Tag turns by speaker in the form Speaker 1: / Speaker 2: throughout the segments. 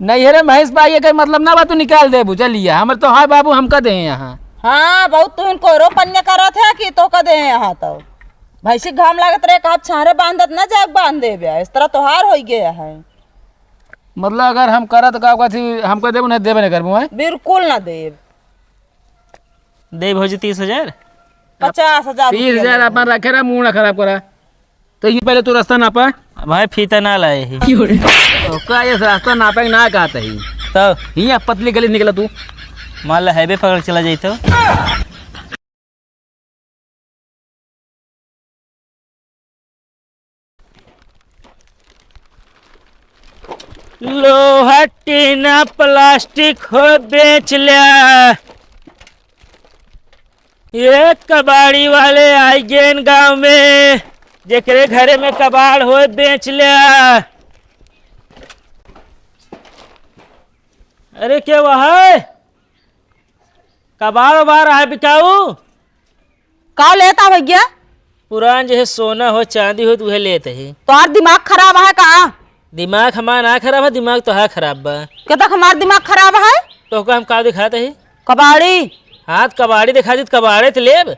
Speaker 1: नहीं रे महेश भाई का मतलब ना बा तू निकाल दे चलिए हमर तो हाँ बाबू हम का दे यहाँ।
Speaker 2: हाँ बहुत तू इनको रो पन्या करा था कि तो का दे यहाँ तो भैंसी घाम लागत रहे आप छारे बांधत ना जाग बांध दे ब्या इस तरह तोहार हो गया है।
Speaker 1: मतलब अगर हम करत का हमको देबू नहीं देबे नहीं करबू है
Speaker 2: बिल्कुल ना देव।
Speaker 3: दे भौजी 30,000
Speaker 2: 50,000
Speaker 1: 30,000 अपन रखे रहा मुँह ना खराब करा। तो ये पहले तू रास्ता नापा
Speaker 3: भाई फीता ना लाए ही
Speaker 1: तो का ये रास्ता नापे ना कहता ही
Speaker 3: तब
Speaker 1: यहाँ पतली गली निकला तू
Speaker 3: मान ला हाईवे पकड़ चला जाई तो लोहा टीना प्लास्टिक हो बेच लिया। ये कबाड़ी वाले आई गेन गांव में जेकरे घरे में कबाड़ हो बेच लिया। अरे क्या वह है कबाड़ उबाड़ है बिकाऊ
Speaker 2: का लेता भैया
Speaker 3: पुरान जो है सोना हो चांदी हो तुहे लेते ही।
Speaker 2: तोहार दिमाग खराब है का?
Speaker 3: दिमाग हमारा ना खराब है दिमाग तो है खराब बा।
Speaker 2: क्या तक हमारा दिमाग खराब है?
Speaker 3: तो का हम का दिखाते ही
Speaker 2: कबाड़ी
Speaker 3: हाथ कबाड़ी दिखा दी कबाड़े तो लेब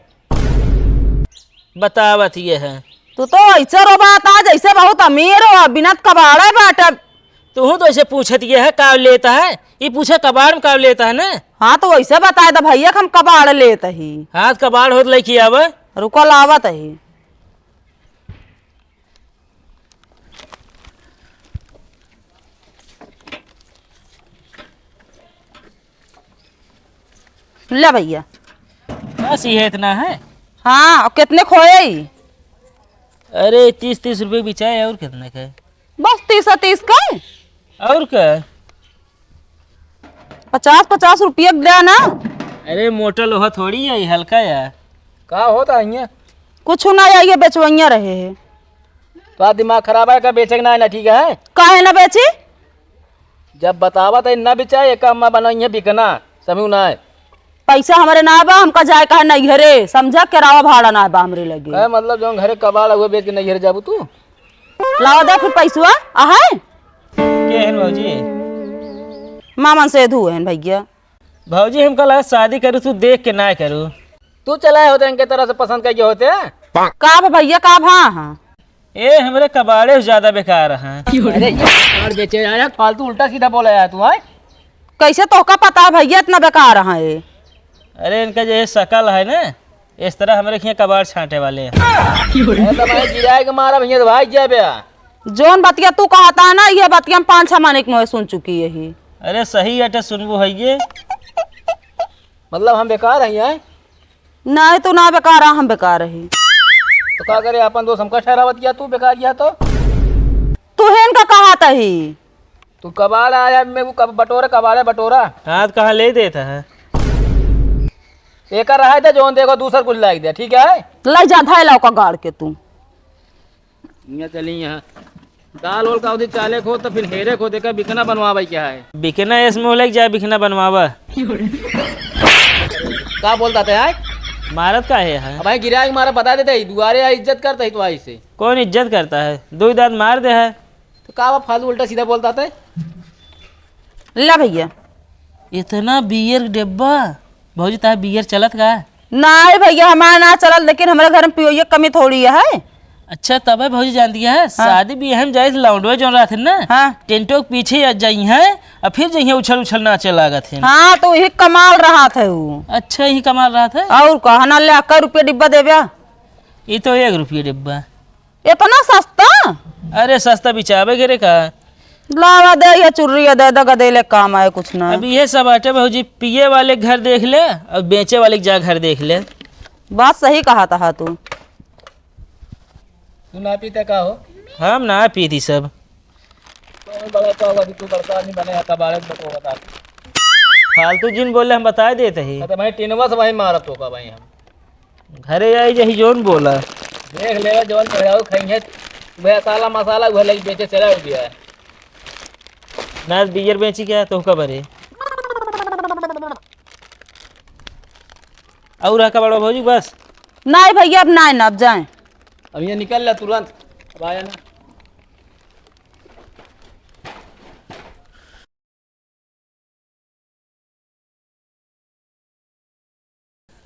Speaker 3: बतावत ये है।
Speaker 2: तू तो ऐसे रो बात आज ऐसे बहुत अमीर हो बिना कबाड़े बाटब।
Speaker 3: तू तो ऐसे पूछत ये है का लेता है ये पूछे कबाड़ में का लेता है ना।
Speaker 2: हाँ तो वैसे बताए था भैया हम कबाड़ लेते ही।
Speaker 3: हाथ कबाड़ होत लड़की आव
Speaker 2: रुको लावत ही ले भैया।
Speaker 3: बस ये इतना है।
Speaker 2: हाँ और कितने खोए?
Speaker 3: अरे 30-30 रुपये बिचाए और कितने का
Speaker 2: बस 30 का
Speaker 3: और क्या
Speaker 2: 50 रुपये दे ना।
Speaker 3: अरे मोटा लोहा थोड़ी है ये हल्का यार
Speaker 1: का होता है
Speaker 2: कुछ ना आइए बेचवैया रहे है।
Speaker 1: तो दिमाग खराब है का बेचे ना ना ठीक है
Speaker 2: काहे ना बेची?
Speaker 1: जब बतावा तो ना बेचाए काम बनाइए बिकना समझू ना
Speaker 2: पैसा हमारे ना बा हमका जाए कहा नहीं घरे समझा किराया भाड़ा ना बा हमरे लगे।
Speaker 1: है मतलब जो घरे कबाड़ हुए बेच के नहीं घर जाबू तू
Speaker 2: लाओ दे फिर पैसा आहे
Speaker 3: क्या है भौजी
Speaker 2: मामन से धू है भैया।
Speaker 3: भौजी हम कल शादी करूँ तू देख के ना करूँ
Speaker 1: तू चलाए होते इनके तरह से पसंद करके होते
Speaker 2: का भैया का हाँ हाँ
Speaker 3: ए हमरे कबाड़े ज्यादा बेकार हैं।
Speaker 1: अरे यार बेचे यार फालतू उल्टा सीधा बोला यार तू है
Speaker 2: कैसे तो का पता भैया इतना बेकार है।
Speaker 3: अरे इनका जो शकल है ना इस तरह हमारे यहाँ कबाड़ छांटे वाले हैं।
Speaker 1: गिराए के मारा भैया तो भाई जाए बया
Speaker 2: जोन बतिया तू कहता है ना ये बतिया हम 5-6 महीने के मुँह सुन चुकी है।
Speaker 3: अरे सही अटे सुनबो है ये
Speaker 1: मतलब हम बेकार हैं
Speaker 2: नहीं तू ना बेकार हम बेकार है।
Speaker 1: तो क्या करे अपन दोस्त हमका ठहरावत किया तू बेकार किया तो
Speaker 2: तू हेन का कहा ही
Speaker 1: तू कबाड़ आया मैं वो बटोरा कबाड़ है बटोरा
Speaker 3: हाथ कहाँ ले देता है
Speaker 1: एक रहा था जोन देखो दूसरा कुछ लाइक दिया ठीक है
Speaker 2: ले जा धाय लाओ का गाड़ के तू
Speaker 1: यहाँ चली यहाँ दाल और का चाले खो तो फिर हेरे खो देखा बिकना बनवा भाई क्या है
Speaker 3: बिकना इसमें लग जाए बिकना बनवावा
Speaker 1: क्या बोलता था यार
Speaker 3: मारत का है
Speaker 1: भाई गिरा के मारा बता देते दुआरे इज्जत करता है तो आई से
Speaker 3: कौन इज्जत करता है दो दांत मार दे है
Speaker 1: तो का फालतू उल्टा सीधा बोलता था
Speaker 2: ले भैया
Speaker 3: इतना बियर डिब्बा भौजी तार बियर चलत का
Speaker 2: नहीं भैया हमारा ना चलल लेकिन हमारे घर में पियो कमी थोड़ी है।
Speaker 3: अच्छा तब है भौजी जानती है शादी भी हम जाए लाउंडवे जो रहा थे ना
Speaker 2: हाँ
Speaker 3: टेंटो के पीछे आ जाई है और फिर जइए उछल उछल नाचे लगा थे।
Speaker 2: हाँ तो यही कमाल रहा था वो।
Speaker 3: अच्छा ही कमाल रहा था
Speaker 2: और कहा ना ले 1 रुपये डिब्बा देव्या
Speaker 3: ये तो 1 रुपये डिब्बा
Speaker 2: इतना सस्ता।
Speaker 3: अरे सस्ता बिचावे गिरे का
Speaker 2: लावा दे या चुर्री दे दे गदेले काम आए कुछ ना।
Speaker 3: अब ये सब आटे भौजी पिए वाले घर देख ले और बेचे वाले जा घर देख ले।
Speaker 2: बात सही कहा था तू
Speaker 1: ना पीते का हो
Speaker 3: हम ना पी थी सब
Speaker 1: बड़ा तू बड़का आदमी बने कबाड़े बता
Speaker 3: फालतू जिन बोले हम बता देते ही
Speaker 1: भाई टिनवा से भाई मारत होगा भाई हम
Speaker 3: घरे आई जही जोन बोला
Speaker 1: देख ले जवन चढ़ाओ खाइए वह काला मसाला वह लगी बेचे चला हो गया है
Speaker 3: ना बियर बेची क्या तो खबर है और का बड़ा भौजी बस
Speaker 2: नहीं भैया अब ना अब जाए
Speaker 1: अब ये निकल ला तुरंत अब आया ना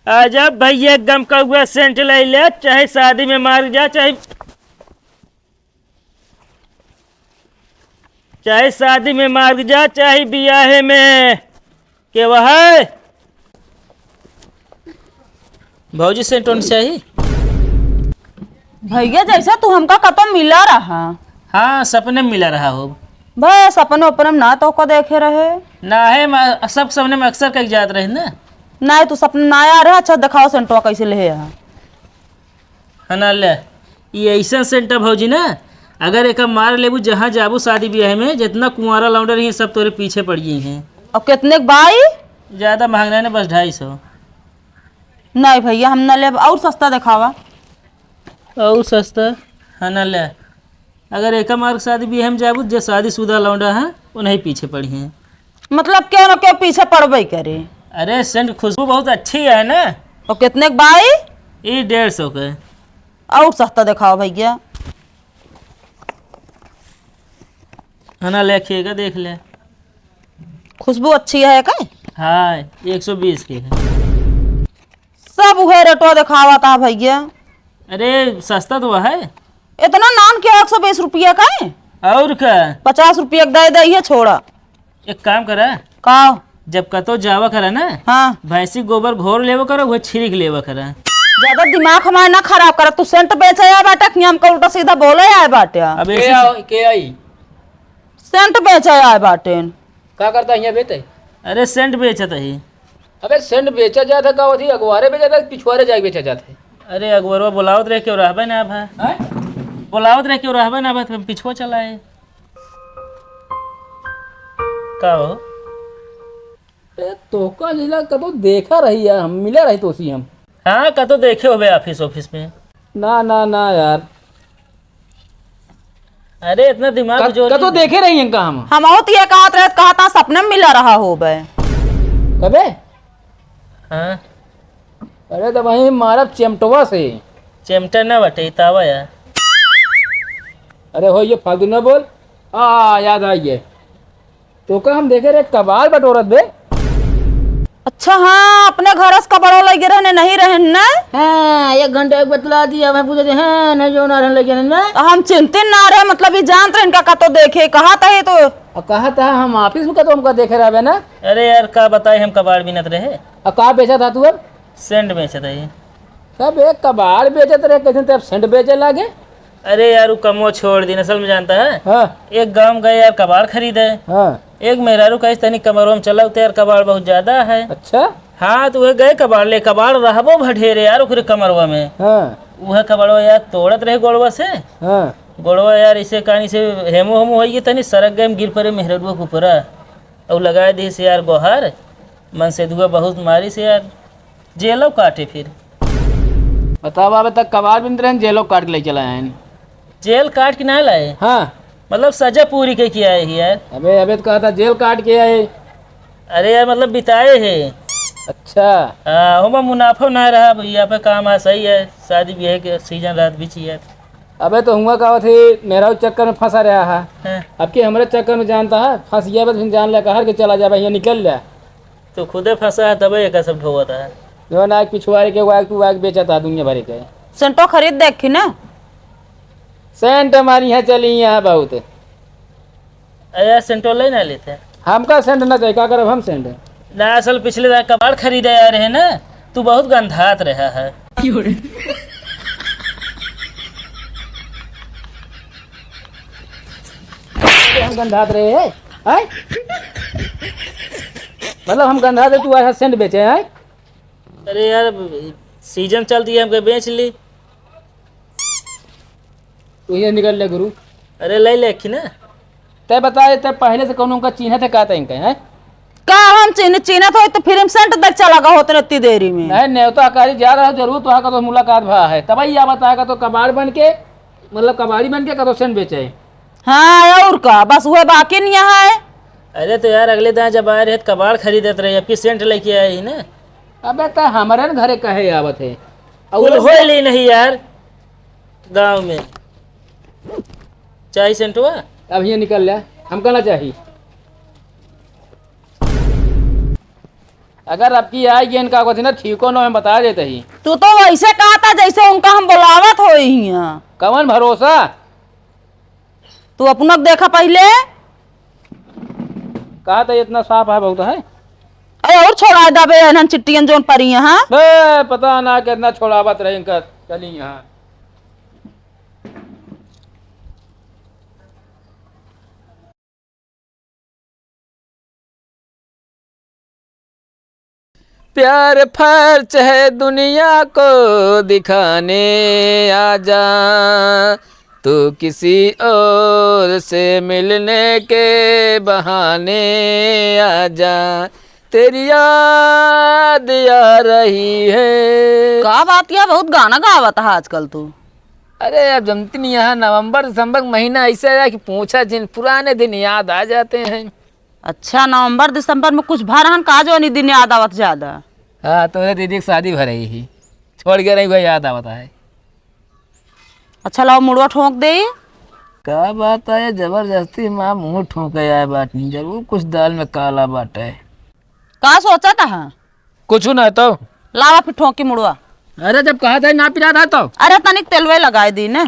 Speaker 3: आजा भैया गम का हुआ सेंट ले ले, चाहे शादी में मार जा, चाहे शादी में मार जा, चाहे बियाहे में के वह है। भौजी सेंट होनी चाहिए।
Speaker 2: भैया जैसा तू हमका कतो मिला रहा।
Speaker 3: हाँ सपने में मिला रहा हो।
Speaker 2: बस अपने अपने ना तो को देखे रहे
Speaker 3: ना है सब सपने में अक्सर कहीं जात रहे ना।
Speaker 2: ना तू सपने ना आया रहा। अच्छा दिखाओ सेंटवा कैसे ले यहाँ।
Speaker 3: है ना ले, ये ऐसा सेंट है भौजी ना, अगर एक मार लेबू जहाँ जाबू शादी ब्याह में, जितना कुंवारा लौंडा रही सब तोरे पीछे पड़ गई हैं।
Speaker 2: अब कितने के भाई?
Speaker 3: ज़्यादा महंगा नहीं, बस 250।
Speaker 2: नहीं भैया हम ना ले, और सस्ता दिखावा।
Speaker 3: और सस्ता है ना ले, अगर एक मार शादी ब्याह में जाबू जो शादीशुदा लौंडा है उन्हें पीछे पड़ी हैं।
Speaker 2: मतलब क्यों ना क्यों पीछे पड़बे करे।
Speaker 3: अरे सेंट खुशबू बहुत अच्छी है ना।
Speaker 2: और कितने के भाई?
Speaker 3: ये 150 के।
Speaker 2: और सस्ता दिखाओ भैया।
Speaker 3: है ना, लेखिएगा देख ले।
Speaker 2: खुशबू अच्छी है क्या?
Speaker 3: हाँ 120 की है।
Speaker 2: सब वही रेटवा दिखावा था भैया।
Speaker 3: अरे सस्ता तो है।
Speaker 2: इतना नान क्या 120 रुपया का है?
Speaker 3: और क्या,
Speaker 2: 50 रुपया दे दे ये छोड़ा।
Speaker 3: एक काम करा,
Speaker 2: का?
Speaker 3: जब कतो जावा करा ना,
Speaker 2: हाँ
Speaker 3: भैंसी गोबर घोर लेवा करा, वह छिड़क लेवा करा।
Speaker 2: ज्यादा दिमाग हमारा ना खराब कर। तू सेंट बेचे या बाटा कि हमका उल्टा सीधा बोले आए बाटे।
Speaker 3: अब
Speaker 1: के आई
Speaker 2: सेंट बेचे आए बाटे।
Speaker 1: का करता है बेटे?
Speaker 3: अरे सेंट बेचत है।
Speaker 1: अबे सेंट बेचा जाता का वही अगवारे बेचा जाता पिछवारे जाके बेचा जाता है।
Speaker 3: अरे अकबरवा बुलावत रहे क्यों रहबे ना भा, बुलावत रहे क्यों रहबे ना भा, तो पिछुआ चला है का हो।
Speaker 1: तो का लीला कतो देखा रही है, हम मिले रही तो सी हम।
Speaker 3: हाँ कतो देखे हो ऑफिस में।
Speaker 1: ना ना ना यार,
Speaker 3: अरे इतना दिमाग जो
Speaker 1: कतो देखे रही हैं का हम
Speaker 2: और ये कहत रहे कहा था सपने में मिला रहा हो बे।
Speaker 1: कबे?
Speaker 3: हाँ
Speaker 1: अरे तो वही मारब चिमटवा से।
Speaker 3: चिमटा ना बटे तावा यार।
Speaker 1: अरे हो ये फालतू ना बोल। याद आई है तो का हम देखे रहे कबाल बटोरत बे।
Speaker 2: अच्छा हाँ अपने घर से कपड़ों लगे रहने नहीं रहे ना।
Speaker 1: हाँ 1 घंटे बतला दिया, मैं पूछे हाँ नहीं जो ना रहने लगे ना।
Speaker 2: तो हम चिंतित ना रहे, मतलब ये जानते रहे इनका कतो देखे कहा था ये तो।
Speaker 1: और कहा था हम ऑफिस में कतो हमका देखे रहे ना।
Speaker 3: अरे यार का बताए, हम कबाड़ भी न रहे।
Speaker 1: और कहा बेचा था तू? अब
Speaker 3: सेंट बेचत है।
Speaker 1: सब एक कबाड़ बेचत रहे, कैसे तब सेंट बेचे लागे।
Speaker 3: अरे यार वो कमो छोड़ दी, नसल में जानता है।
Speaker 1: हाँ
Speaker 3: एक गांव गए यार कबाड़ खरीदे।
Speaker 1: हाँ
Speaker 3: एक मेहरारू कहीं तनी कमरों में चला यार, कबाड़ बहुत ज्यादा है।
Speaker 1: अच्छा
Speaker 3: हाँ तो वह गए कबाड़ ले, कबाड़ रहबो भढेरे यार ओकरे कमरवा में।
Speaker 1: हाँ
Speaker 3: वह कबाड़वा यार तोड़त रहे गोड़वा से।
Speaker 1: हाँ
Speaker 3: गोड़वा यार इसे कहानी से हेमो हेमो हो गई, तनी सरक गए गिर पड़े मेहरुआ के ऊपर और लगाए दी से यार गोहर। मन से दुआ बहुत मारी से यार, जेलो काटे। फिर
Speaker 1: बताओ अबे तक कबाड़ बिन रहे जेलों काट के ले चला आए।
Speaker 3: जेल काट के ना लाए,
Speaker 1: हाँ
Speaker 3: मतलब सजा पूरी के किया है यार।
Speaker 1: अबे तो कहा था जेल काट के आए।
Speaker 3: अरे यार मतलब बिताए है।
Speaker 1: अच्छा
Speaker 3: हाँ हम मुनाफा ना रहा भैया पे, काम है सही है, शादी ब्याह के सीजन रात भी चाहिए।
Speaker 1: अबे तो हुआ कहा थे मेरा चक्कर में फंसा रहा है।
Speaker 3: हाँ,
Speaker 1: अब के हमारे चक्कर में जानता है फंस गया, बस फिर जान लिया हर के चला जा भाई यहाँ निकल लिया।
Speaker 3: तो खुदे फंसा है तब एक सब ढोता है।
Speaker 1: जो ना पिछवाड़े के वाग तू वाग बेचा था दुनिया भर के।
Speaker 2: सेंटो खरीद देखी ना।
Speaker 1: सेंट हमारी यहाँ चली यहाँ बहुत।
Speaker 3: अरे सेंटो ले ना लेते
Speaker 1: हमका सेंट ना चाहिए, क्या करब हम सेंट।
Speaker 3: ना, असल पिछले बार कबाड़ खरीदे आ रहे ना, तू बहुत गंधात रहा है।
Speaker 1: हम गंधात रहे हैं आय? मतलब हम गंधाते तू ऐसा सेंट बेचे हैं?
Speaker 3: अरे यार सीजन चलती है, हमके बेच ली।
Speaker 1: तू ये निकल ले गुरु।
Speaker 3: अरे ले लेखी ना।
Speaker 1: तय बताए तब पहले से कौन उनका चिन्ह थे कहते हैं
Speaker 2: का हम चीना तो फिर हम सेंट देख चला गया होते इतनी देरी में।
Speaker 1: नहीं नेवता अकारी जा रहा है जरूर तो का तो मुलाकात भा है तब ही बताएगा तो कबाड़ बन के, मतलब कबाड़ी बन के कतो सेंट बेचे।
Speaker 2: हाँ और का बस वह बाकी नहीं है।
Speaker 3: अरे तो यार अगले दिन जब आए रहे तो कबाड़ खरीदत रहे, अब की सेंट लेके आए ही ना।
Speaker 1: अबे तो हमारे न घरे कहे आवत है
Speaker 3: कुल हो ली नहीं यार गांव में चाय सेंट हुआ।
Speaker 1: अब ये निकल लिया हम कहना चाहिए। अगर आपकी आएगी इनका कुछ ना ठीक हो ना मैं बता देते ही।
Speaker 2: तू तो वैसे कहा था जैसे उनका हम बुलावत हो ही हैं।
Speaker 1: कवन भरोसा।
Speaker 2: तू अपना देखा पहले।
Speaker 1: कहा था इतना साफ है बहुत है।
Speaker 2: अरे और छोड़ा दबे एनन चिट्टियन जोन परी हैं। हाँ
Speaker 1: बे पता ना कितना छोड़ावत रहे इनका। चली यहाँ प्यार फर्ज है दुनिया को दिखाने आजा, तू किसी और से मिलने के बहाने आजा, तेरी याद आ रही है।
Speaker 2: का बात या बहुत गाना गावत है आजकल तू।
Speaker 1: अरे अब जमती नहीं, यहाँ नवंबर दिसंबर महीना ऐसा है कि पूछा जिन पुराने दिन याद आ जाते हैं।
Speaker 2: अच्छा नवंबर दिसंबर में कुछ भरहन का जो नहीं दिन याद आवत ज्यादा।
Speaker 1: हाँ तुम्हारे दीदी की शादी भर रही ही छोड़ के रही हुआ याद आवता है।
Speaker 2: अच्छा लाओ मुड़वा ठोक दे।
Speaker 1: क्या बात है जबरदस्ती माँ मुंह ठोके आए बात नहीं जरूर कुछ दाल में काला बाट है।
Speaker 2: का सोचा था।
Speaker 1: कुछ ना तो
Speaker 2: लावा फिर ठोक के मुड़वा।
Speaker 1: अरे जब कहा था ना पिला था तो
Speaker 2: अरे तनिक तेलवे लगाए दी ने।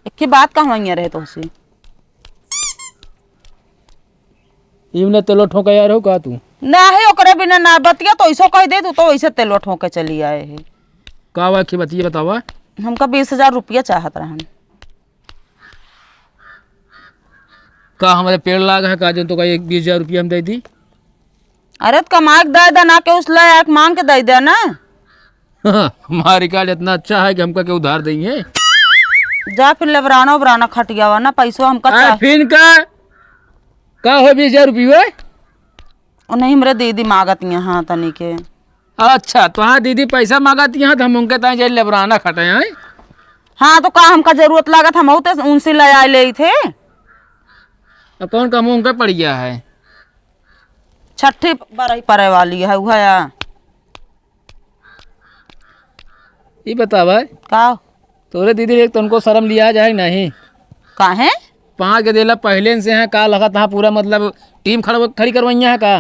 Speaker 2: एक बात कहवा रहे तो उसी
Speaker 1: इवने तेलो ठोका यार हो का तू
Speaker 2: नहीं ओकरे बिना ना बतिया तो ऐसो कह दे तू तो ऐसे तेलवा ठोके चली आए है।
Speaker 1: का हुआ की बतिए बतावा।
Speaker 2: हमका 20,000 रुपया चाहत रहन।
Speaker 1: का हमारे पेड़ लागा है का जो तो का 20,000 रुपया हम दे दी।
Speaker 2: अरे तो कमा के दे देना के उस लायक मांग के दे देना।
Speaker 1: हमारा रिकॉर्ड इतना अच्छा है कि हमका के उधार देंगे।
Speaker 2: जा फिर लेबराना उबराना खटियावा ना पैसो हमका
Speaker 1: फिर का हो 20,000 रुपये।
Speaker 2: और नहीं मेरे दीदी मांगत यहाँ तनी के।
Speaker 1: अच्छा तो हाँ दीदी पैसा मांगती हैं तो हम उनके ताई जाए लेबराना खटे हैं।
Speaker 2: हाँ तो का हमका जरूरत लागत हम उनसे ले आए ले थे।
Speaker 1: कौन का मुँह पड़ गया है।
Speaker 2: छठी बरही परे वाली है वह या।
Speaker 1: ये बतावा
Speaker 2: का
Speaker 1: तोरे दीदी एक तुमको शर्म लिया जाए नहीं।
Speaker 2: काहे
Speaker 1: 5 के देला पहले से है का लगा था पूरा मतलब टीम खड़ी करवाइया है का।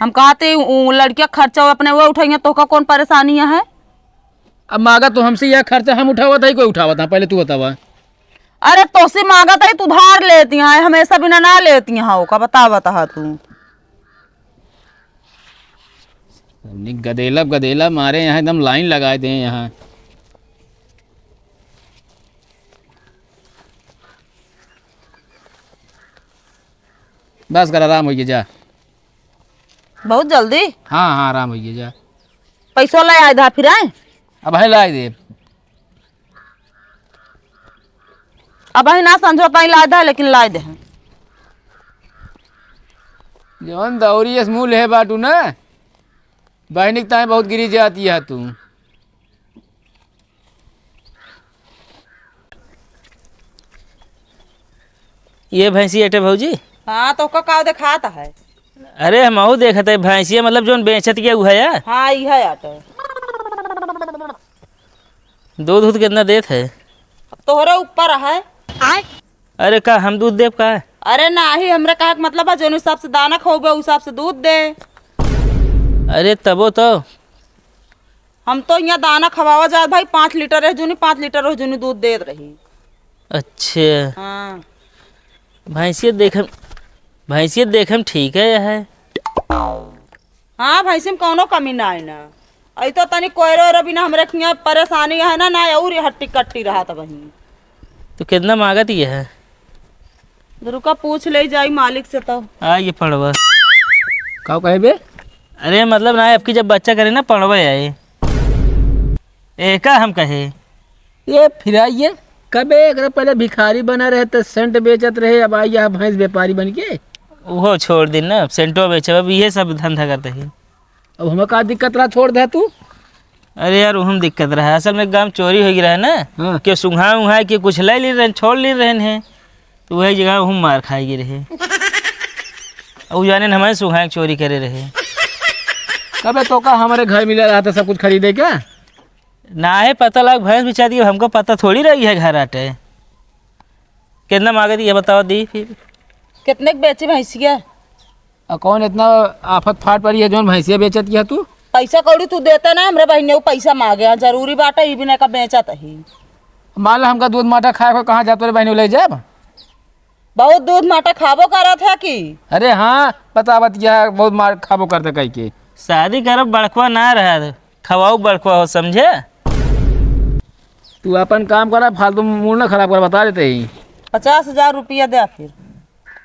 Speaker 2: हम कहते लड़कियां खर्चा अपने वो उठाइए तो का कौन परेशानी है।
Speaker 1: अब मांगा तो हमसे यह खर्चा हम उठावा था कोई उठावा था पहले तू बतावा।
Speaker 2: अरे तो से मांगा था तू धार लेती है हमेशा बिना ना लेती है का बतावा था तू।
Speaker 1: गदेला मारे यहाँ एकदम लाइन लगाए दे यहाँ। बस कर आराम होइए जा।
Speaker 2: बहुत जल्दी।
Speaker 1: हाँ हाँ आराम होइए जा।
Speaker 2: पैसो ले आए धा फिर आए।
Speaker 1: अब है ला दे।
Speaker 2: अब ही ना समझौता ला दे लेकिन ला दे।
Speaker 1: जौन दौरी मूल है बाटू ना बहनिक ताए बहुत गिरी जाती है तू।
Speaker 3: ये भैंसी अटे भौजी।
Speaker 2: हाँ तो का दिखाता है।
Speaker 3: अरे हम देखा था भैंसिया मतलब जो बेचत किया वो है यार।
Speaker 2: हाँ ये आटा
Speaker 3: दूध कितना देत है।
Speaker 2: तोहरे ऊपर है।
Speaker 3: अरे का हम दूध देव का।
Speaker 2: अरे नाही हमरे कहा मतलब है जो हिसाब से दाना खोबे उस हिसाब से दूध दे।
Speaker 3: अरे तबो तो
Speaker 2: हम तो यहाँ दाना खवावा जात भाई 5 लीटर है जूनी 5 लीटर है जूनी दूध देत रही।
Speaker 3: अच्छा
Speaker 2: हाँ
Speaker 3: भैंसियत देखम ठीक है यह है।
Speaker 2: हाँ भैंसी में कौनो कमी ना है ना। आई तो तनी कोयरो बिना हमरे यहाँ परेशानी है ना और हट्टी कट्टी रहा था वहीं।
Speaker 3: तो कितना मांगत ये है।
Speaker 2: रुका पूछ ले जाई मालिक से तो।
Speaker 3: आ ये पड़वा
Speaker 1: का कहे बे।
Speaker 3: अरे मतलब ना आपकी जब बच्चा करे ना पड़वा आए एका हम कहे
Speaker 1: ये फिर आइए कबे अगर पहले भिखारी बना रहे तो सेंट बेचत रहे अब आइए भैंस व्यापारी बन के।
Speaker 3: वो छोड़ दिन ना सेंटो बेचे अब ये सब धंधा करते हैं।
Speaker 1: अब हमें का दिक्कत रहा छोड़ दे तू।
Speaker 3: अरे यार हम दिक्कत रहा असल में गाँव चोरी हो गया है ना।
Speaker 1: हाँ।
Speaker 3: कि सुंघा उंघा के कुछ ले ले रहे छोड़ ले रहे हैं तो वही जगह हम मार खाए रहे। अब जाने हमारे सुंघा चोरी करे रहे।
Speaker 1: कबे तो का हमारे घर मिला रहा था सब कुछ खरीदे क्या।
Speaker 3: ना है पता लग भैंस बिचा दी हमको पता थोड़ी रही है घर आटे कितना मांगे दी ये बताओ दी फिर।
Speaker 2: कितने के बेची भैंसिया?
Speaker 1: और कौन इतना आफत फाट पड़ी है जो भैंसिया बेचत किया तू?
Speaker 2: पैसा कौड़ी तू देता ना, हमरे बहन ने वो पैसा मांगे हैं, जरूरी बात है, भी नहीं का बेचा ही।
Speaker 1: मान लो हमका दूध माटा खाए को कहाँ जाते रे बहनी ले जाब?
Speaker 2: बहुत दूध माटा खाबो करा था कि?
Speaker 1: अरे हाँ बतावत यह बहुत मार खाबो करते कह के।
Speaker 3: शादी करब बड़कवा ना रहा, खवाऊ बड़कवा हो, समझे?
Speaker 1: तू अपन काम करा, फालतू मूड ना खराब कर, बता देते ही।
Speaker 2: 50,000 रुपया दे फिर।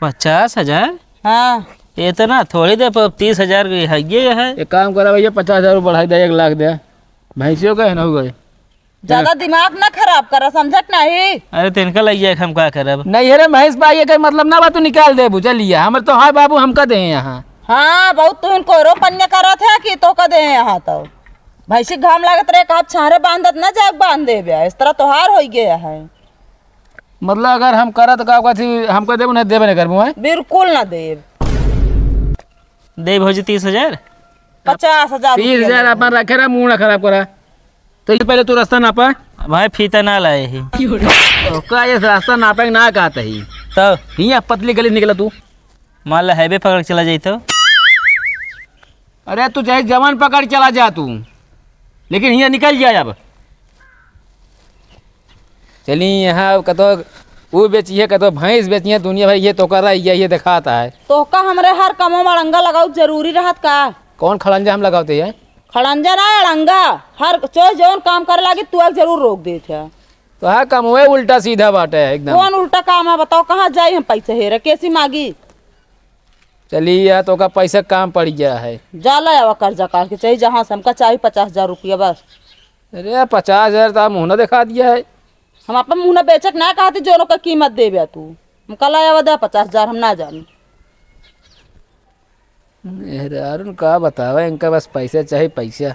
Speaker 3: 50,000?
Speaker 2: हाँ
Speaker 3: इतना थोड़ी दे, 30,000 है ये है।
Speaker 1: एक काम करा भैया, 50,000 बढ़ाई दे, 1 लाख दे। भैंसियों का है ना हो गए।
Speaker 2: ज्यादा दिमाग ना खराब करा, समझत नहीं?
Speaker 3: अरे तिनका लग जाए, हम क्या करब?
Speaker 1: नहीं अरे महेश भाई ये मतलब ना बात तू निकाल दे बुझ लिया, हमर तो हाय बाबू हमका दे यहाँ।
Speaker 2: हाँ बहुत तू इनको रो पन्या करा था कि तो का दे यहाँ तो भैंसी घाम लागत रहे, आप छारे बांधत ना जाग बांध दे ब्या, इस तरह तोहार हो गया है।
Speaker 1: मतलब अगर हम करत का हमको देबो नहीं देबे नहीं करबो है?
Speaker 2: बिल्कुल ना देव।
Speaker 3: दे भौजी 30,000।
Speaker 2: 50,000
Speaker 1: 30,000 अपन रखे रहा, मुंह ना खराब करा। तो ये पहले तू रास्ता नापा।
Speaker 3: भाई फीता ना लाए ही
Speaker 1: तो का ये रास्ता नापे ना कहता ही
Speaker 3: तब
Speaker 1: हिया पतली गली निकला तू।
Speaker 3: मान ला हाईवे पकड़ के चला जाई तो।
Speaker 1: अरे तू चाहे जवान पकड़ चला जा तू, लेकिन हिया निकल जाए अब। चली यहाँ कतो वो बेचिए, कतो भैंस बेचिए, दुनिया भर ये तो कर रहा है, ये दिखाता है।
Speaker 2: तो का हमरे हर कमो में अड़ंगा लगाओ जरूरी रहत का?
Speaker 1: कौन खड़ंजा हम लगाते हैं?
Speaker 2: खड़ंजा ना अड़ंगा, हर चोर जौन काम करे लागी तू जरूर रोक दे थे।
Speaker 1: तो हाँ कम हुए उल्टा सीधा बाटे है एकदम।
Speaker 2: कौन उल्टा काम है बताओ, कहाँ जाए हम पैसे हेरे कैसी मांगी?
Speaker 1: चलिए तो का पैसा काम पड़ गया है।
Speaker 2: जाला आवा कर्जा काट के चाहिए जहाँ से हमका चाहिए 50,000 रुपया बस।
Speaker 1: अरे 50,000 तो मुँह न दिखा दिया है।
Speaker 2: हम अपन मुँह न बेचक ना कहती जोनों का कीमत दे बिया तू। हम कल आया दे 50,000 हम ना जानी।
Speaker 1: अरे अरुण का बतावा, इनका बस पैसा चाहिए पैसा।